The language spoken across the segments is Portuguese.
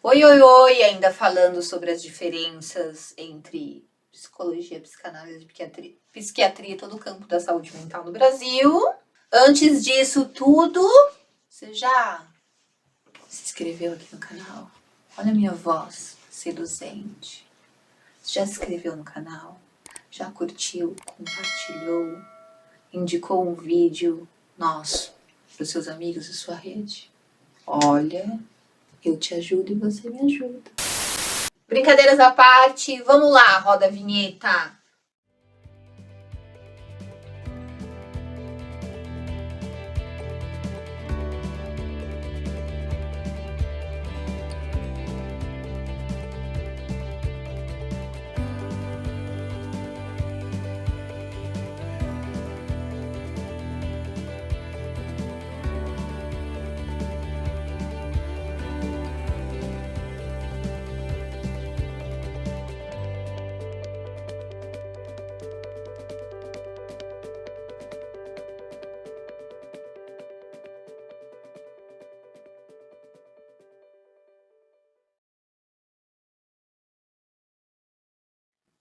Oi, oi, oi! Ainda falando sobre as diferenças entre psicologia, psicanálise, psiquiatria e todo o campo da saúde mental no Brasil. Antes disso tudo, você já se inscreveu aqui no canal? Olha a minha voz seduzente. Você já se inscreveu no canal? Já curtiu, compartilhou, indicou um vídeo nosso para os seus amigos e sua rede? Olha, eu te ajudo e você me ajuda. Brincadeiras à parte, vamos lá, roda a vinheta.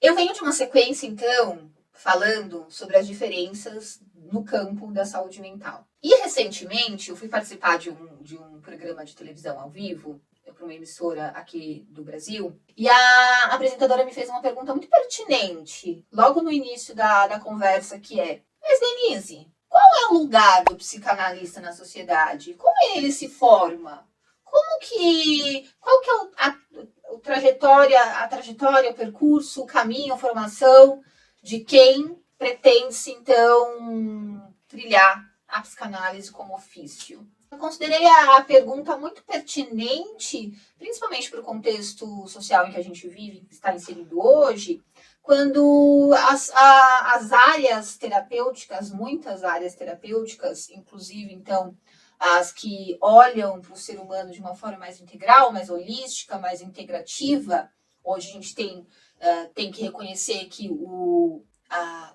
Eu venho de uma sequência, então, falando sobre as diferenças no campo da saúde mental. E recentemente eu fui participar de um programa de televisão ao vivo, para uma emissora aqui do Brasil, e a apresentadora me fez uma pergunta muito pertinente, logo no início da conversa, que é: mas Denise, qual é o lugar do psicanalista na sociedade? Como ele se forma? Qual que é a trajetória, o percurso, o caminho, a formação de quem pretende-se, então, trilhar a psicanálise como ofício? Eu considerei a pergunta muito pertinente, principalmente para o contexto social em que a gente vive, que está inserido hoje, quando as áreas terapêuticas, muitas áreas terapêuticas, inclusive, então, as que olham para o ser humano de uma forma mais integral, mais holística, mais integrativa. Hoje a gente tem que reconhecer que o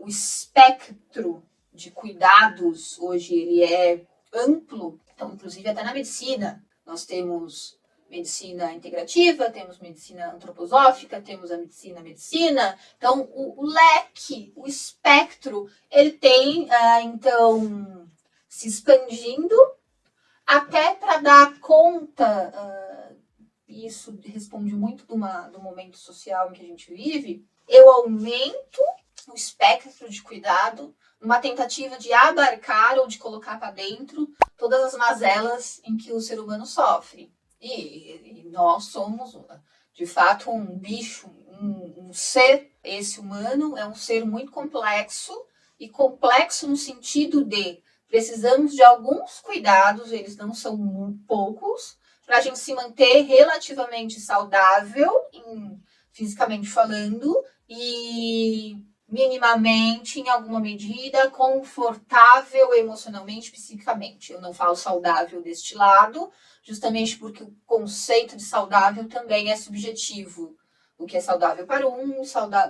espectro de cuidados hoje ele é amplo, então inclusive até na medicina nós temos medicina integrativa, temos medicina antroposófica, temos a medicina. Então o leque, o espectro, ele tem então se expandindo até para dar conta, isso responde muito do momento social em que a gente vive, eu aumento o espectro de cuidado numa tentativa de abarcar ou de colocar para dentro todas as mazelas em que o ser humano sofre. E nós somos, de fato, um bicho, um ser. Esse humano é um ser muito complexo, e complexo no sentido de precisamos de alguns cuidados, eles não são muito poucos, para a gente se manter relativamente saudável, fisicamente falando, e minimamente, em alguma medida, confortável emocionalmente, psiquicamente. Eu não falo saudável deste lado, justamente porque o conceito de saudável também é subjetivo. O que é saudável para um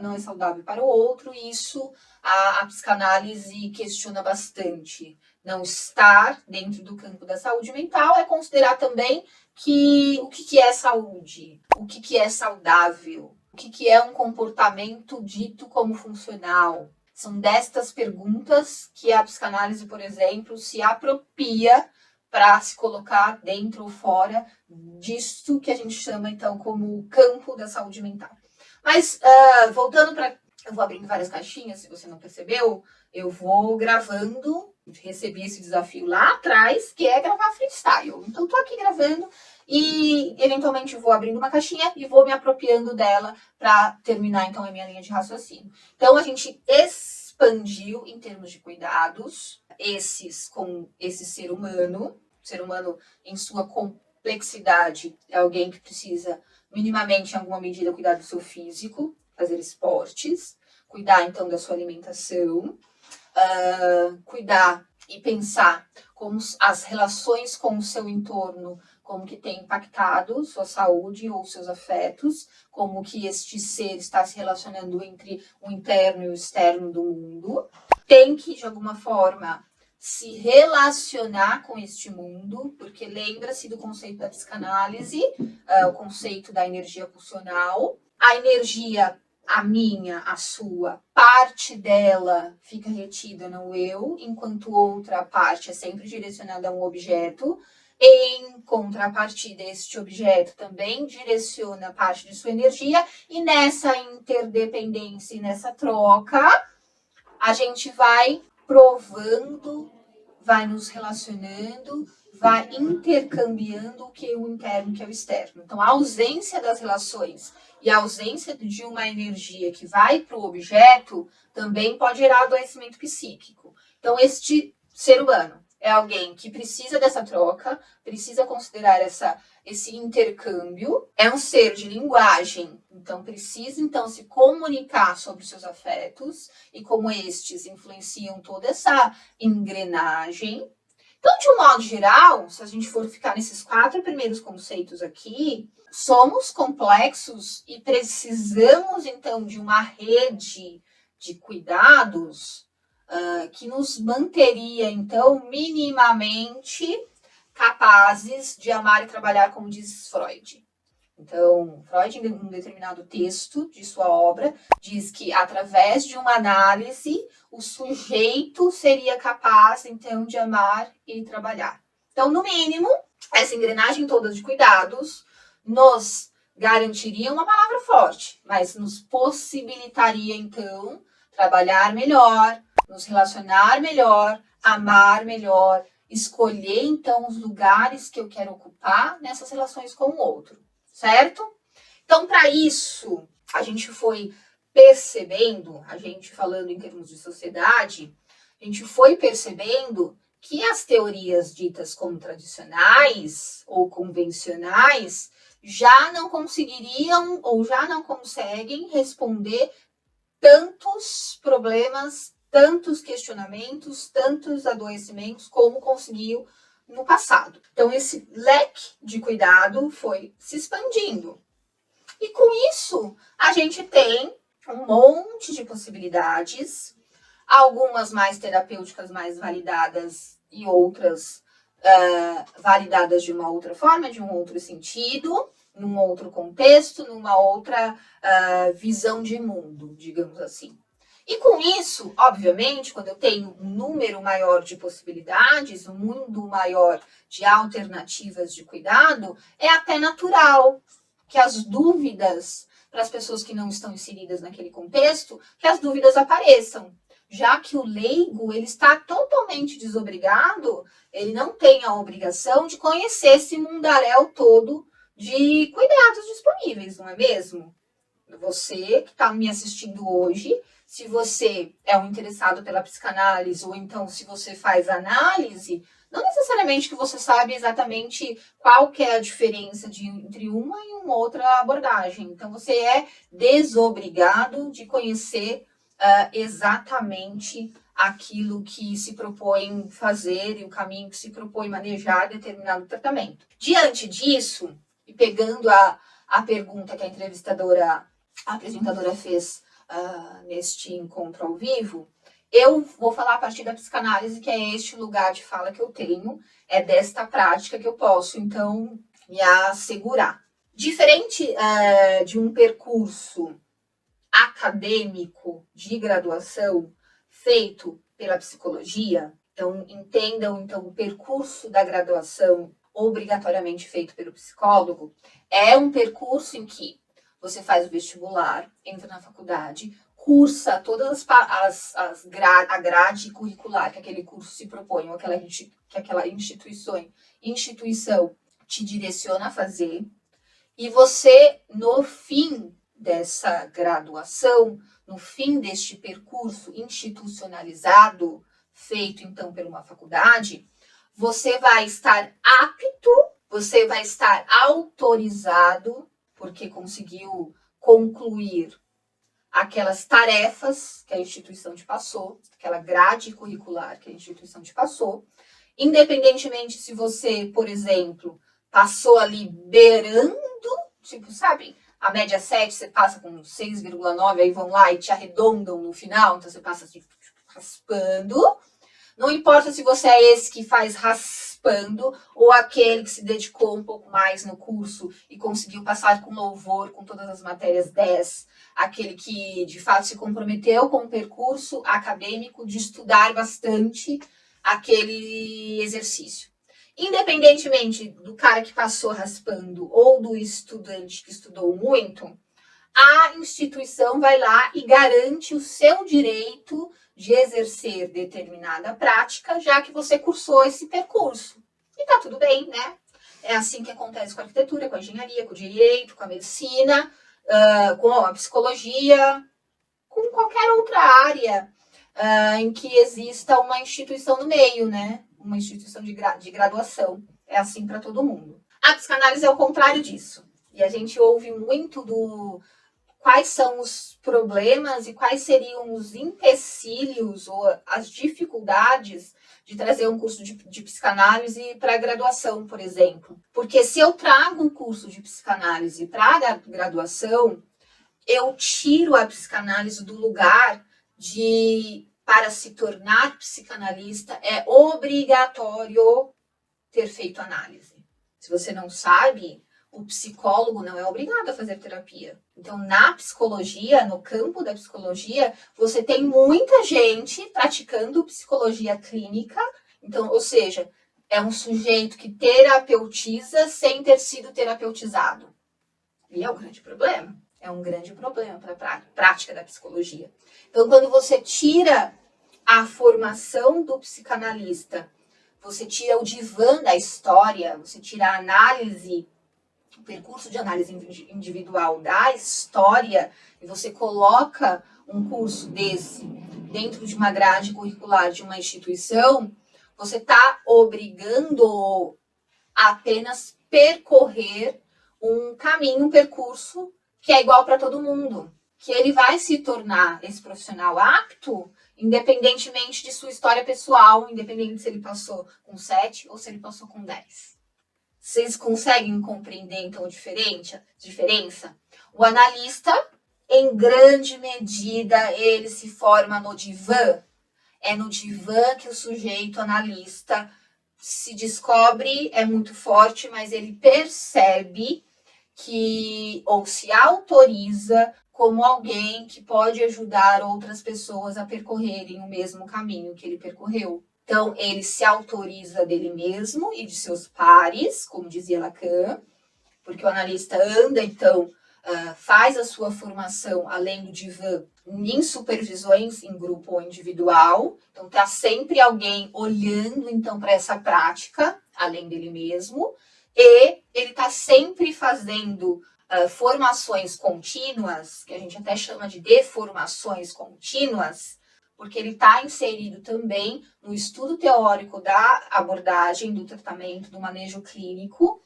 não é saudável para o outro, e isso a psicanálise questiona bastante. Não estar dentro do campo da saúde mental é considerar também que o que é saúde, o que é saudável, o que é um comportamento dito como funcional. São destas perguntas que a psicanálise, por exemplo, se apropria para se colocar dentro ou fora disso que a gente chama, então, como campo da saúde mental. Mas, voltando para... Eu vou abrindo várias caixinhas, se você não percebeu, eu vou gravando. Recebi esse desafio lá atrás, que é gravar freestyle. Então, tô aqui gravando e, eventualmente, vou abrindo uma caixinha e vou me apropriando dela para terminar, então, a minha linha de raciocínio. Então, a gente expandiu em termos de cuidados, com esse ser humano em sua complexidade, é alguém que precisa minimamente, em alguma medida, cuidar do seu físico, fazer esportes, cuidar então da sua alimentação, cuidar e pensar como as relações com o seu entorno, como que tem impactado sua saúde ou seus afetos, como que este ser está se relacionando entre o interno e o externo do mundo. Tem que, de alguma forma, se relacionar com este mundo, porque lembra-se do conceito da psicanálise, o conceito da energia pulsional. A energia, a minha, a sua, parte dela fica retida no eu, enquanto outra parte é sempre direcionada a um objeto. Em contrapartida, este objeto também direciona parte de sua energia, e nessa interdependência e nessa troca, a gente vai provando, vai nos relacionando, vai intercambiando o que é o interno, o que é o externo. Então, a ausência das relações e a ausência de uma energia que vai para o objeto também pode gerar adoecimento psíquico. Então, este ser humano é alguém que precisa dessa troca, precisa considerar esse intercâmbio, é um ser de linguagem, então precisa se comunicar sobre os seus afetos e como estes influenciam toda essa engrenagem. Então, de um modo geral, se a gente for ficar nesses 4 primeiros conceitos aqui, somos complexos e precisamos, então, de uma rede de cuidados que nos manteria, então, minimamente capazes de amar e trabalhar, como diz Freud. Então, Freud, em um determinado texto de sua obra, diz que, através de uma análise, o sujeito seria capaz, então, de amar e trabalhar. Então, no mínimo, essa engrenagem toda de cuidados nos garantiria uma palavra forte, mas nos possibilitaria, então, trabalhar melhor, nos relacionar melhor, amar melhor, escolher, então, os lugares que eu quero ocupar nessas relações com o outro, certo? Então, para isso, a gente foi percebendo, a gente falando em termos de sociedade, a gente foi percebendo que as teorias ditas como tradicionais ou convencionais já não conseguiriam ou já não conseguem responder tantos problemas, tantos questionamentos, tantos adoecimentos como conseguiu no passado. Então, esse leque de cuidado foi se expandindo. E com isso, a gente tem um monte de possibilidades, algumas mais terapêuticas, mais validadas, e outras validadas de uma outra forma, de um outro sentido, num outro contexto, numa outra visão de mundo, digamos assim. E com isso, obviamente, quando eu tenho um número maior de possibilidades, um mundo maior de alternativas de cuidado, é até natural que as dúvidas, para as pessoas que não estão inseridas naquele contexto, que as dúvidas apareçam. Já que o leigo, ele está totalmente desobrigado, ele não tem a obrigação de conhecer esse mundaréu todo de cuidados disponíveis, não é mesmo? Você que está me assistindo hoje, se você é um interessado pela psicanálise, ou então se você faz análise, não necessariamente que você sabe exatamente qual que é a diferença entre uma e uma outra abordagem. Então, você é desobrigado de conhecer exatamente aquilo que se propõe fazer e o caminho que se propõe manejar determinado tratamento. Diante disso, e pegando a pergunta que a apresentadora fez neste encontro ao vivo, eu vou falar a partir da psicanálise, que é este lugar de fala que eu tenho, é desta prática que eu posso, então, me assegurar. Diferente de um percurso acadêmico de graduação feito pela psicologia, então entendam o percurso da graduação obrigatoriamente feito pelo psicólogo, é um percurso em que você faz o vestibular, entra na faculdade, cursa todas a grade curricular que aquele curso se propõe, ou que aquela instituição te direciona a fazer, e você, no fim dessa graduação, no fim deste percurso institucionalizado, feito então por uma faculdade, você vai estar apto, você vai estar autorizado, porque conseguiu concluir aquelas tarefas que a instituição te passou, aquela grade curricular que a instituição te passou, independentemente se você, por exemplo, passou ali beirando, tipo, sabe, a média 7, você passa com 6,9, aí vão lá e te arredondam no final, então você passa assim, raspando, Não importa se você é esse que faz raspando ou aquele que se dedicou um pouco mais no curso e conseguiu passar com louvor com todas as matérias 10, aquele que de fato se comprometeu com o percurso acadêmico de estudar bastante aquele exercício. Independentemente do cara que passou raspando ou do estudante que estudou muito, a instituição vai lá e garante o seu direito de exercer determinada prática, já que você cursou esse percurso. E tá tudo bem, né? É assim que acontece com a arquitetura, com a engenharia, com o direito, com a medicina, com a psicologia, com qualquer outra área em que exista uma instituição no meio, né? Uma instituição de graduação. É assim para todo mundo. A psicanálise é o contrário disso. E a gente ouve muito quais são os problemas e quais seriam os empecilhos ou as dificuldades de trazer um curso de psicanálise para a graduação, por exemplo. Porque se eu trago um curso de psicanálise para a graduação, eu tiro a psicanálise do lugar para se tornar psicanalista, é obrigatório ter feito análise. Se você não sabe, o psicólogo não é obrigado a fazer terapia. Então, na psicologia, no campo da psicologia, você tem muita gente praticando psicologia clínica. Então, ou seja, é um sujeito que terapeutiza sem ter sido terapeutizado. E é um grande problema. É um grande problema para a prática da psicologia. Então, quando você tira a formação do psicanalista, você tira o divã da história, você tira a análise, o percurso de análise individual da história, e você coloca um curso desse dentro de uma grade curricular de uma instituição, você está obrigando a apenas percorrer um caminho, um percurso que é igual para todo mundo, que ele vai se tornar esse profissional apto, independentemente de sua história pessoal, independente se ele passou com 7 ou se ele passou com 10. Vocês conseguem compreender, então, a diferença? O analista, em grande medida, ele se forma no divã. É no divã que o sujeito analista se descobre, é muito forte, mas ele percebe ou se autoriza como alguém que pode ajudar outras pessoas a percorrerem o mesmo caminho que ele percorreu. Então, ele se autoriza dele mesmo e de seus pares, como dizia Lacan, porque o analista anda, então, faz a sua formação, além do divã, em supervisões em grupo ou individual. Então, está sempre alguém olhando, então, para essa prática, além dele mesmo. E ele está sempre fazendo formações contínuas, que a gente até chama de deformações contínuas, porque ele está inserido também no estudo teórico da abordagem, do tratamento, do manejo clínico,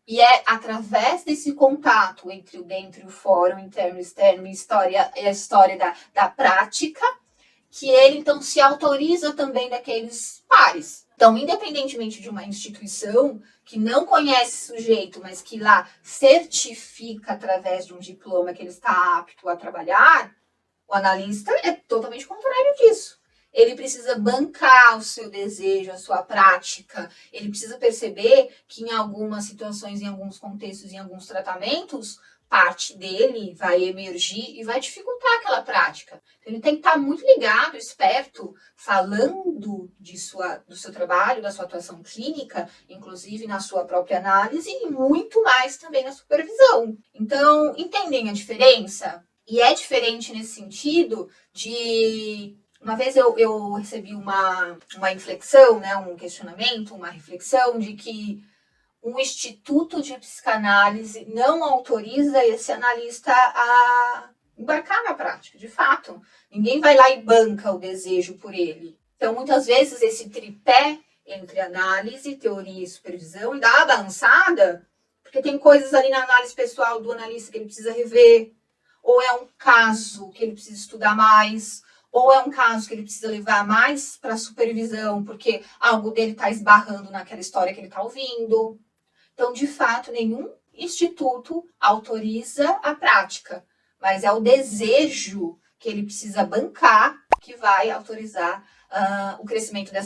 e é através desse contato entre o dentro e o fora, o interno e o externo, e a história da prática, que ele, então, se autoriza também daqueles pares. Então, independentemente de uma instituição que não conhece o sujeito, mas que lá certifica através de um diploma que ele está apto a trabalhar, o analista é totalmente contrário disso. Ele precisa bancar o seu desejo, a sua prática. Ele precisa perceber que em algumas situações, em alguns contextos, em alguns tratamentos, parte dele vai emergir e vai dificultar aquela prática. Então, ele tem que estar muito ligado, esperto, falando do seu trabalho, da sua atuação clínica, inclusive na sua própria análise e muito mais também na supervisão. Então, entendem a diferença? E é diferente nesse sentido de... Uma vez eu recebi uma inflexão, né, um questionamento, uma reflexão de que um instituto de psicanálise não autoriza esse analista a embarcar na prática, de fato. Ninguém vai lá e banca o desejo por ele. Então, muitas vezes, esse tripé entre análise, teoria e supervisão, ele dá uma balançada, porque tem coisas ali na análise pessoal do analista que ele precisa rever, ou é um caso que ele precisa estudar mais, ou é um caso que ele precisa levar mais para a supervisão, porque algo dele está esbarrando naquela história que ele está ouvindo. Então, de fato, nenhum instituto autoriza a prática, mas é o desejo que ele precisa bancar que vai autorizar o crescimento dessa